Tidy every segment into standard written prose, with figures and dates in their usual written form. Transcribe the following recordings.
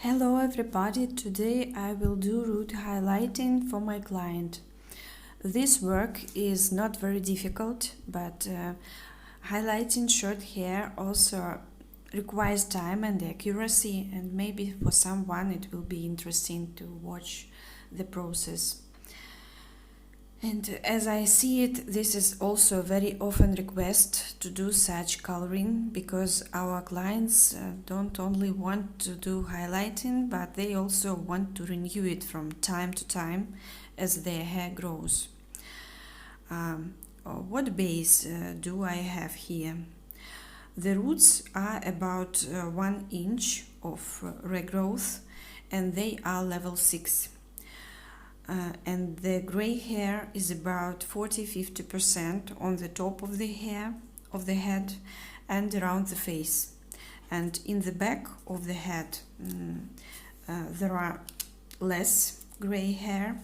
Hello everybody, today I will do root highlighting for my client. This work is not very difficult, but highlighting short hair also requires time and accuracy, and maybe for someone it will be interesting to watch the process. And as I see it, this is also very often request to do such coloring because our clients don't only want to do highlighting, but they also want to renew it from time to time as their hair grows. What base do I have here? The roots are about 1 inch of regrowth and they are level 6. And the gray hair is about 40–50% on the top of the hair of the head and around the face, and in the back of the head there are less gray hair,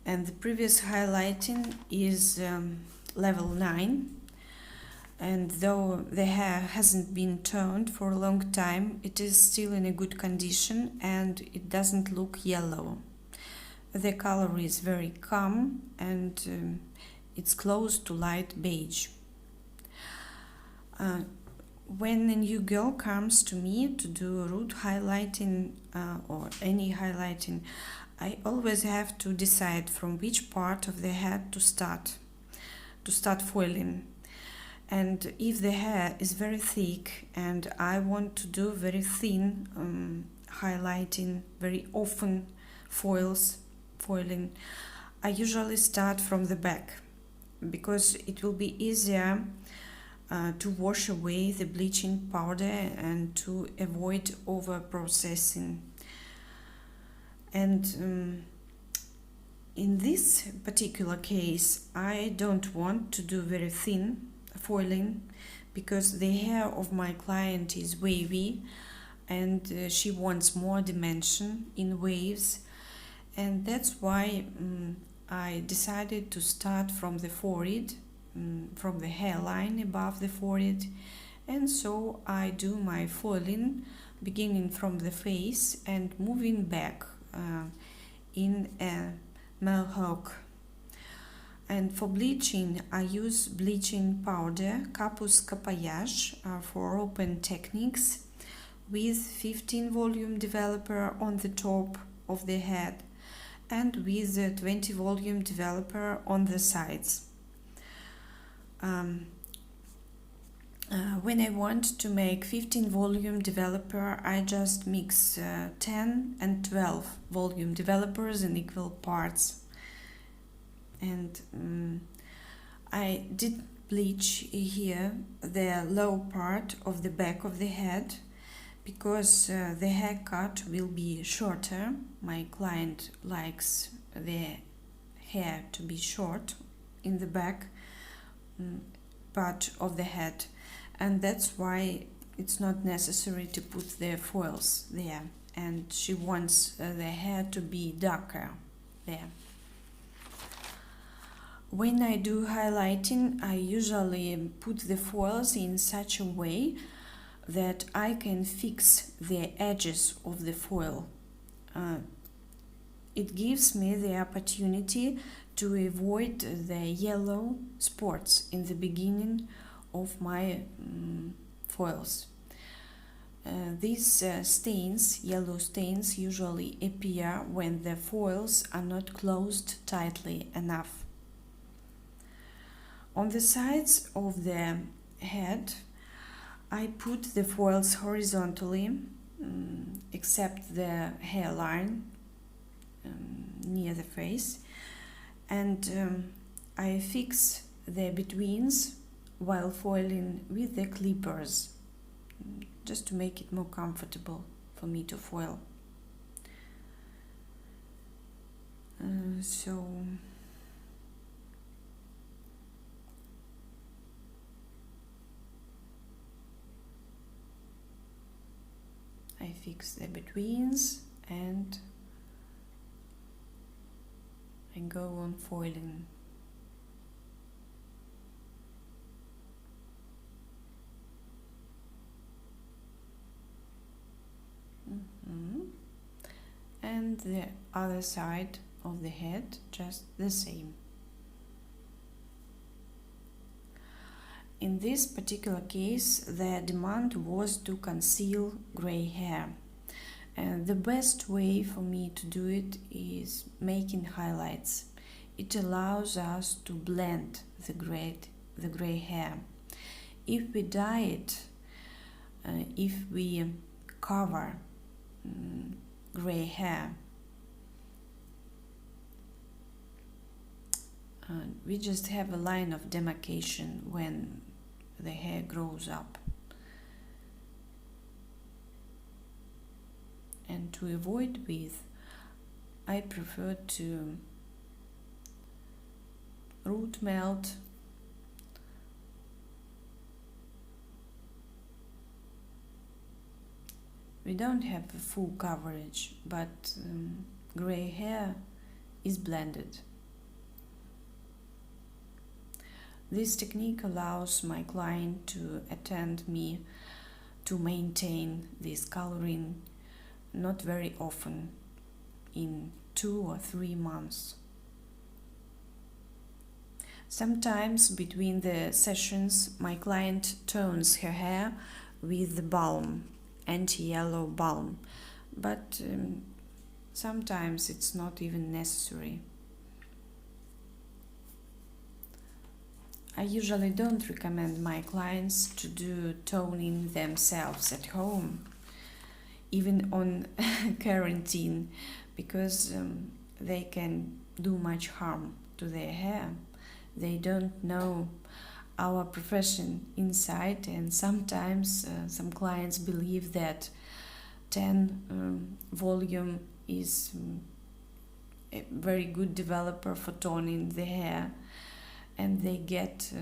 and the previous highlighting is level 9, and though the hair hasn't been toned for a long time, it is still in a good condition and it doesn't look yellow. The color is very calm and it's close to light beige. When a new girl comes to me to do root highlighting or any highlighting, I always have to decide from which part of the head to start foiling. And if the hair is very thick and I want to do very thin highlighting, very often foiling, I usually start from the back because it will be easier to wash away the bleaching powder and to avoid over processing. And in this particular case I don't want to do very thin foiling because the hair of my client is wavy and she wants more dimension in waves. And that's why I decided to start from the forehead, from the hairline above the forehead, and so I do my foiling beginning from the face and moving back in a mohawk. And for bleaching I use bleaching powder Kapous Kapoyage for open techniques with 15 volume developer on the top of the head and with a 20 volume developer on the sides. When I want to make 15 volume developer, I just mix 10 and 12 volume developers in equal parts. And I did bleach here the low part of the back of the head because the haircut will be shorter. My client likes the hair to be short in the back part of the head, and that's why it's not necessary to put the foils there, and she wants the hair to be darker there. When I do highlighting, I usually put the foils in such a way that I can fix the edges of the foil. It gives me the opportunity to avoid the yellow spots in the beginning of my foils. These stains, yellow stains, usually appear when the foils are not closed tightly enough. On the sides of the head, I put the foils horizontally, except the hairline near the face, and I fix the betweens while foiling with the clippers, just to make it more comfortable for me to foil. So I fix the betweens and I go on foiling. And the other side of the head just the same. In this particular case, the demand was to conceal gray hair. And the best way for me to do it is making highlights. It allows us to blend the gray hair. If we dye it, if we cover gray hair, we just have a line of demarcation when the hair grows up. And to avoid with, I prefer to root melt we don't have a full coverage, but gray hair is blended. This technique allows my client to attend me to maintain this coloring not very often, in 2 or 3 months. Sometimes between the sessions my client tones her hair with the balm, anti-yellow balm, but sometimes it's not even necessary. I usually don't recommend my clients to do toning themselves at home, even on quarantine, because they can do much harm to their hair. They don't know our profession inside, and sometimes some clients believe that 10 volume is a very good developer for toning the hair, and they get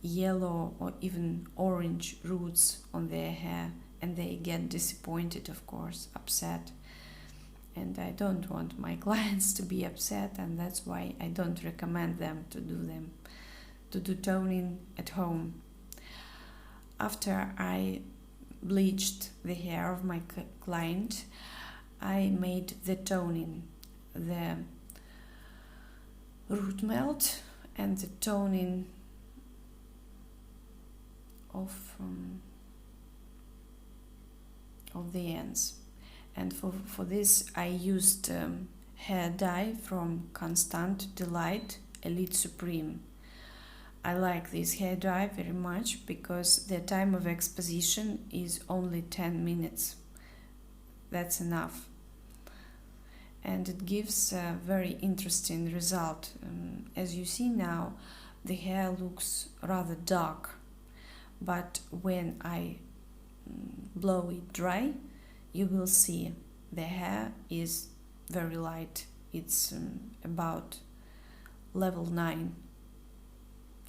yellow or even orange roots on their hair, and they get disappointed, of course, upset. And I don't want my clients to be upset, and that's why I don't recommend them to do toning at home. After I bleached the hair of my client, I made the toning, the root melt and the toning of the ends. And for this I used hair dye from Constant Delight Elite Supreme. I like this hair dye very much because the time of exposition is only 10 minutes. That's enough. And it gives a very interesting result. As you see now, the hair looks rather dark, but when I blow it dry, you will see the hair is very light. It's about level 9.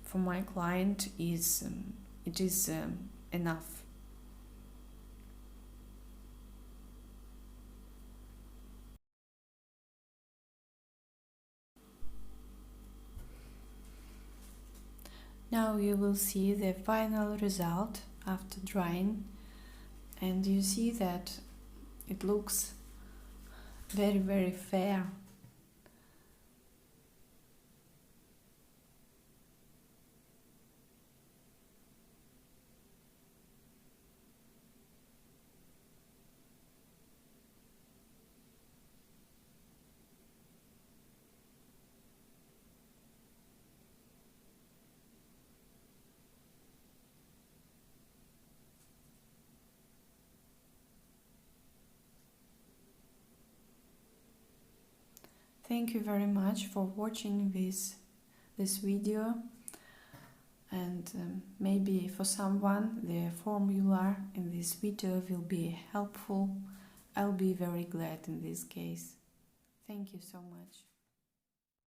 For my client, it is enough. Now you will see the final result after drying, and you see that it looks very, very fair. Thank you very much for watching this video, and maybe for someone the formula in this video will be helpful. I'll be very glad in this case. Thank you so much.